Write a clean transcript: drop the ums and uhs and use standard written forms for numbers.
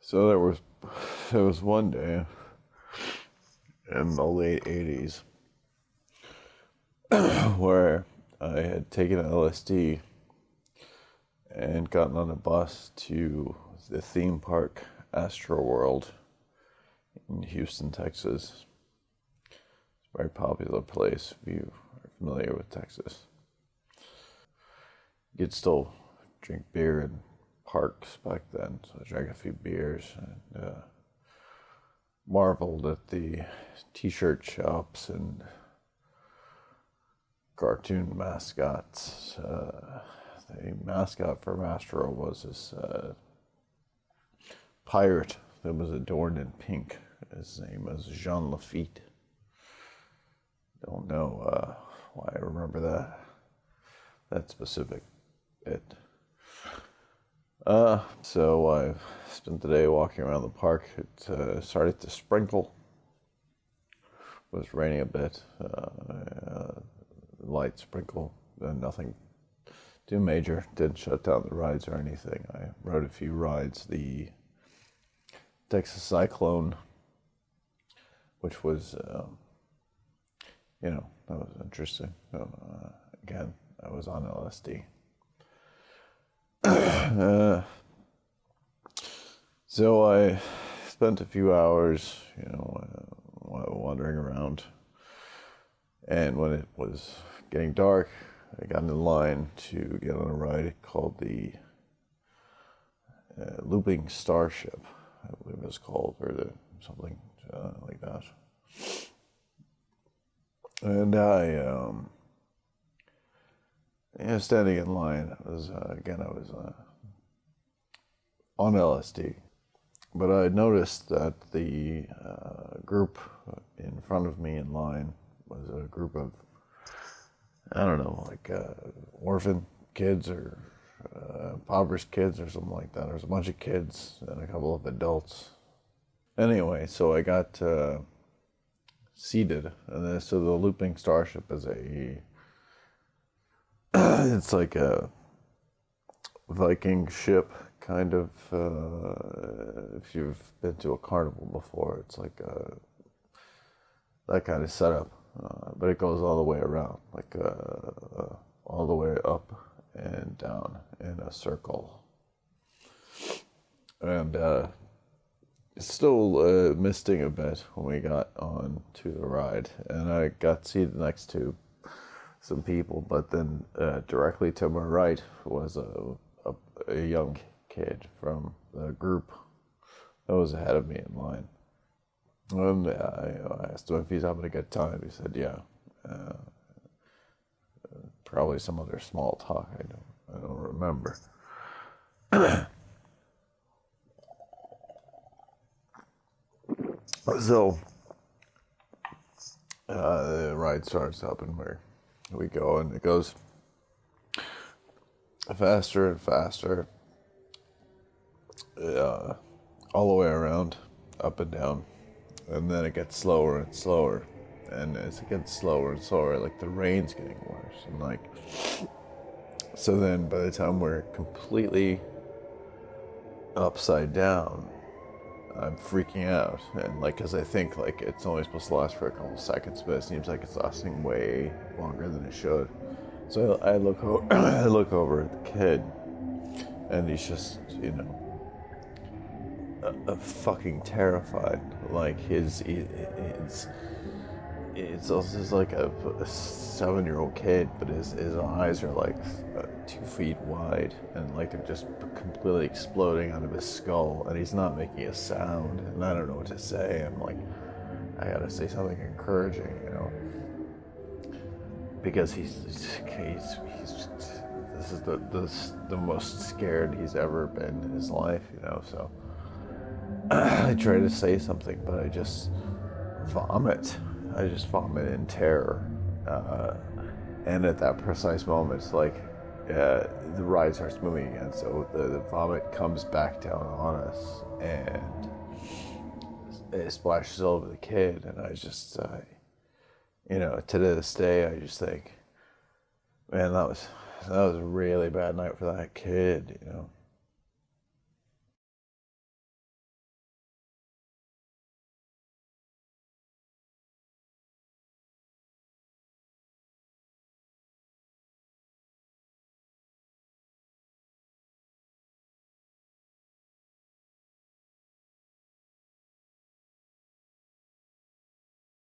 So there was one day in the late 80s where I had taken LSD and gotten on a bus to the theme park Astro World in Houston, Texas. It's a very popular place if you are familiar with Texas. You could still drink beer in parks back then, so I drank a few beers and marveled at the t-shirt shops and cartoon mascots. The mascot for Astro was this pirate that was adorned in pink. His name was Jean Lafitte. Don't know why I remember that specific bit. So I spent the day walking around the park. It started to sprinkle. It was raining a bit. Light sprinkle, nothing too major. Didn't shut down the rides or anything. I rode a few rides. The Texas Cyclone, which was, that was interesting. Again, I was on LSD. So I spent a few hours, wandering around. And when it was getting dark, I got in line to get on a ride called the Looping Starship, I believe it was called, or something like that. And I standing in line, I was on LSD. But I noticed that the group in front of me in line was a group of, orphan kids or impoverished kids or something like that. There was a bunch of kids and a couple of adults. Anyway, so I got seated, and so the Looping Starship is it's like a Viking ship, kind of. If you've been to a carnival before, it's like that kind of setup. But it goes all the way around, all the way up and down in a circle. And it's still misting a bit when we got on to the ride. And I got seated next to some people, but then directly to my right was a young kid from the group that was ahead of me in line. And I asked him if he's having a good time. He said, yeah. Probably some other small talk. I don't remember. So the ride starts up, and we go, and it goes faster and faster, all the way around, up and down. And then it gets slower and slower. And as it gets slower and slower, like the rain's getting worse. And so then by the time we're completely upside down, I'm freaking out. And cause I think it's only supposed to last for a couple seconds, but it seems like it's lasting way longer than it should. So I look over at the kid, and he's just, fucking terrified. It's also like a 7-year-old kid, but his eyes are 2 feet wide, and they're just completely exploding out of his skull, and he's not making a sound, and I don't know what to say. I'm I gotta say something encouraging, because he's this is the most scared he's ever been in his life, so I try to say something, but I just vomit. I just vomit in terror. And at that precise moment, the ride starts moving again, so the vomit comes back down on us, and it splashes over the kid, and I just, to this day, I just think, man, that was a really bad night for that kid,